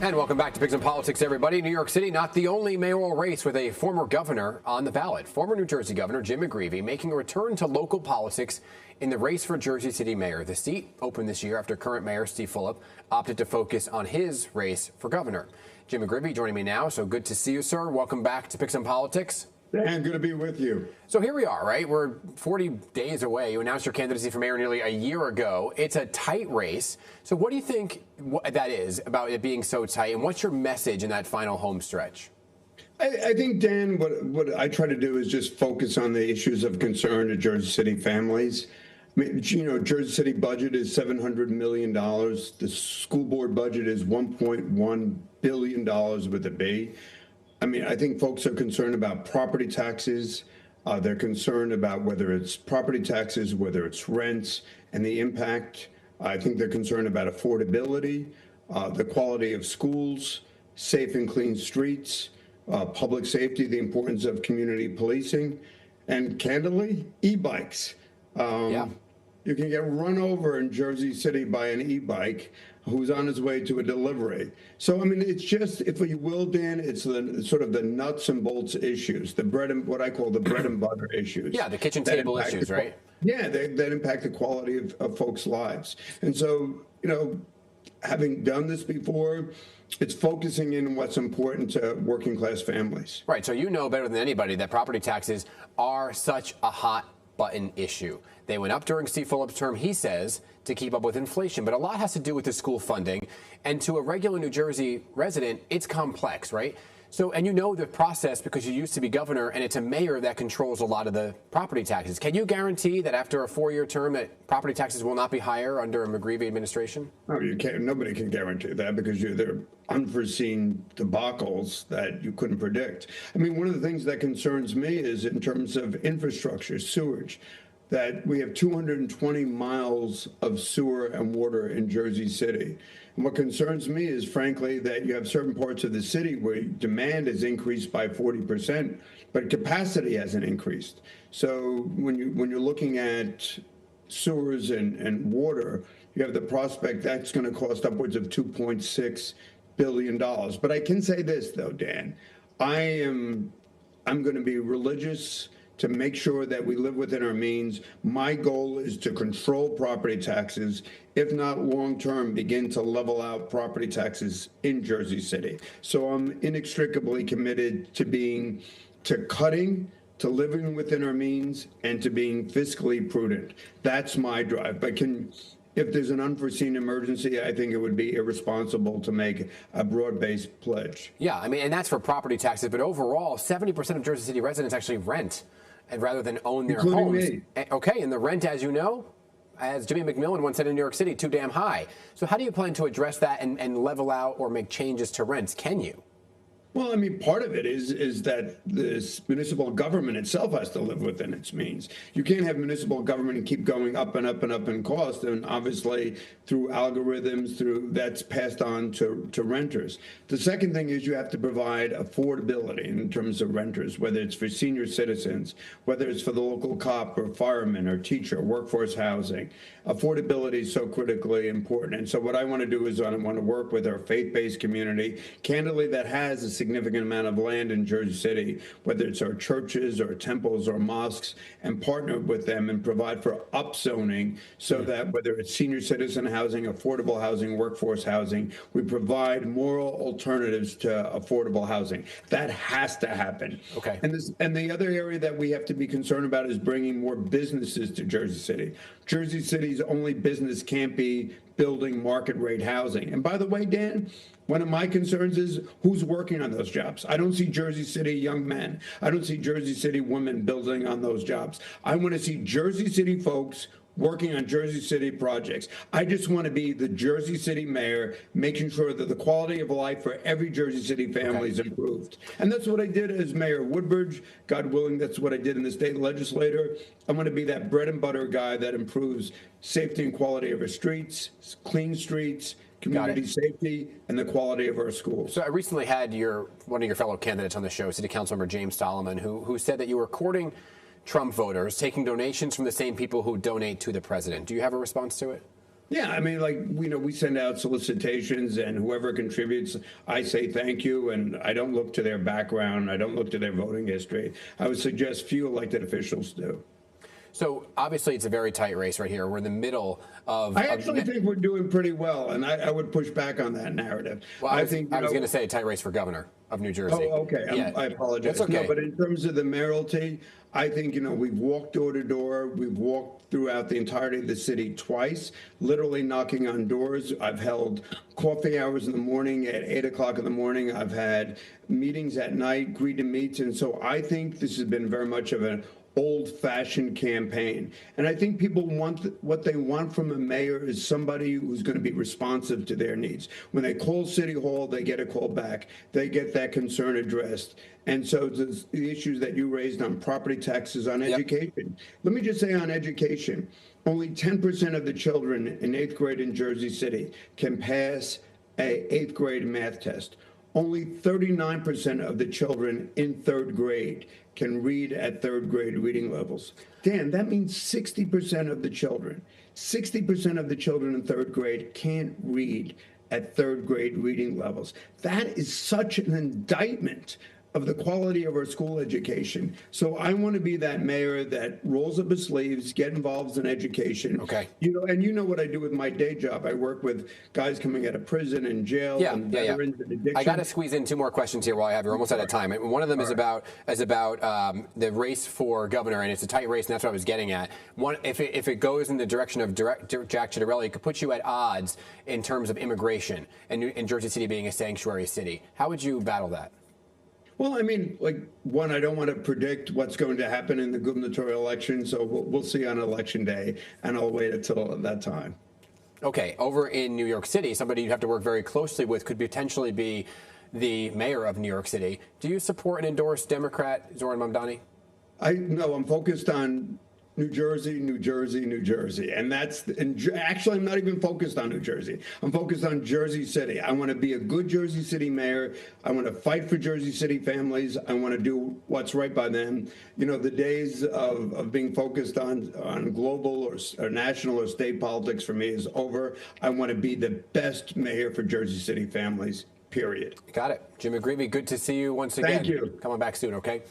And welcome back to Pigs and Politics, everybody. New York City, not the only mayoral race with a former governor on the ballot. Former New Jersey Governor Jim McGreevey making a return to local politics in the race for Jersey City mayor. The seat opened this year after current mayor Steve Fulop opted to focus on his race for governor. Jim McGreevey joining me now, so good to see you, sir. Welcome back to Pigs and Politics. Dan, good to be with you. So here we are, right? We're 40 days away. You announced your candidacy for mayor nearly a year ago. It's a tight race. So what do you think that is about it being so tight? And what's your message in that final home stretch? I think, Dan, what I try to do is just focus on the issues of concern to Jersey City families. I mean, you know, Jersey City budget is $700 million. The school board budget is $1.1 billion with a B. I mean, I think folks are concerned about property taxes. They're concerned about whether it's property taxes, whether it's rents, and the impact. I think they're concerned about affordability, the quality of schools, safe and clean streets, public safety, the importance of community policing, and candidly, e-bikes. You can get run over in Jersey City by an e-bike who's on his way to a delivery. So, I mean, it's just, if you will, Dan, it's the sort of the nuts and bolts issues, the what I call the bread and butter issues. Yeah, the kitchen table issues, right? Yeah, that impact the quality of folks' lives. And so, you know, having done this before, it's focusing in on what's important to working class families. Right, so you know better than anybody that property taxes are such a hot button issue. They went up during Steve Fulop's term, he says, to keep up with inflation. But a lot has to do with the school funding. And to a regular New Jersey resident, it's complex, right? So, and you know the process because you used to be governor, and it's a mayor that controls a lot of the property taxes. Can you guarantee that after a 4-year term that property taxes will not be higher under a McGreevey administration? No, you can't. Nobody can guarantee that because they're unforeseen debacles that you couldn't predict. I mean, one of the things that concerns me is in terms of infrastructure, sewage, that we have 220 miles of sewer and water in Jersey City. And what concerns me is, frankly, that you have certain parts of the city where demand has increased by 40%, but capacity hasn't increased. So when you're looking at sewers and water, you have the prospect that's going to cost upwards of $2.6 billion. But I can say this, though, Dan, I'm going to be religious to make sure that we live within our means. My goal is to control property taxes, if not long-term, begin to level out property taxes in Jersey City. So I'm inextricably committed to cutting, to living within our means, and to being fiscally prudent. That's my drive. But if there's an unforeseen emergency, I think it would be irresponsible to make a broad-based pledge. Yeah, I mean, and that's for property taxes. But overall, 70% of Jersey City residents actually rent, and rather than own their homes. Me. Okay, and the rent, as you know, as Jimmy McMillan once said in New York City, too damn high. So how do you plan to address that and level out or make changes to rents? Can you? Well, I mean, part of it is that this municipal government itself has to live within its means. You can't have municipal government and keep going up and up and up in cost, and obviously through algorithms, that's passed on to renters. The second thing is you have to provide affordability in terms of renters, whether it's for senior citizens, whether it's for the local cop or fireman or teacher, workforce housing. Affordability is so critically important. And so what I want to do is I want to work with our faith-based community, candidly, that has a significant amount of land in Jersey City, whether it's our churches or temples or mosques, and partner with them and provide for upzoning so that whether it's senior citizen housing, affordable housing, workforce housing, we provide moral alternatives to affordable housing. That has to happen. Okay. And the other area that we have to be concerned about is bringing more businesses to Jersey City. Jersey City's only business can't be building market rate housing. And by the way, Dan, one of my concerns is who's working on those jobs. I don't see Jersey City young men. I don't see Jersey City women building on those jobs. I want to see Jersey City folks working on Jersey City projects. I just want to be the Jersey City mayor, making sure that the quality of life for every Jersey City family is improved. And that's what I did as Mayor Woodbridge. God willing, that's what I did in the state legislature. I'm going to be that bread and butter guy that improves safety and quality of our streets, clean streets, community safety, and the quality of our schools. So I recently had one of your fellow candidates on the show, City Councilmember James Solomon, who said that you were courting Trump voters, taking donations from the same people who donate to the president. Do you have a response to it? Yeah, I mean, like, we send out solicitations, and whoever contributes, I say thank you, and I don't look to their background. I don't look to their voting history. I would suggest few elected officials do. So obviously it's a very tight race right here. We're in the middle of. I actually think we're doing pretty well, and I would push back on that narrative. Well, I was going to say a tight race for governor of New Jersey. Oh, okay. Yeah. I apologize. That's okay. No, but in terms of the mayoralty, I think, we've walked door to door. We've walked throughout the entirety of the city twice, literally knocking on doors. I've held coffee hours in the morning at 8 o'clock in the morning. I've had meetings at night, greet and meets. And so I think this has been very much of an old-fashioned campaign. And I think people want what they want from a mayor is somebody who's going to be responsive to their needs. When they call City Hall, they get a call back. They get that concern addressed. And so the issues that you raised on property taxes, on education. Let me just say on education, only 10% of the children in 8th grade in Jersey City can pass a 8th grade math test. Only 39% of the children in 3rd grade can read at 3rd grade reading levels. Dan, that means 60% of the children, 60% of the children in 3rd grade can't read at 3rd grade reading levels. That is such an indictment of the quality of our school education. So I want to be that mayor that rolls up his sleeves, get involved in education. Okay. And you know what I do with my day job. I work with guys coming out of prison and jail and veterans and addiction. I got to squeeze in two more questions here while I have you. We're almost out of time. And one of them is about the race for governor, and it's a tight race, and that's what I was getting at. If it goes in the direction of Jack Ciattarelli, it could put you at odds in terms of immigration and Jersey City being a sanctuary city. How would you battle that? Well, I mean, one, I don't want to predict what's going to happen in the gubernatorial election, so we'll see on election day, and I'll wait until that time. Okay, over in New York City, somebody you'd have to work very closely with could potentially be the mayor of New York City. Do you support and endorse Democrat Zoran Mamdani? No, I'm focused on New Jersey, New Jersey, New Jersey. And actually, I'm not even focused on New Jersey. I'm focused on Jersey City. I want to be a good Jersey City mayor. I want to fight for Jersey City families. I want to do what's right by them. The days of being focused on global or national or state politics for me is over. I want to be the best mayor for Jersey City families, period. Got it. Jim McGreevey, good to see you once again. Thank you. Come on back soon, okay?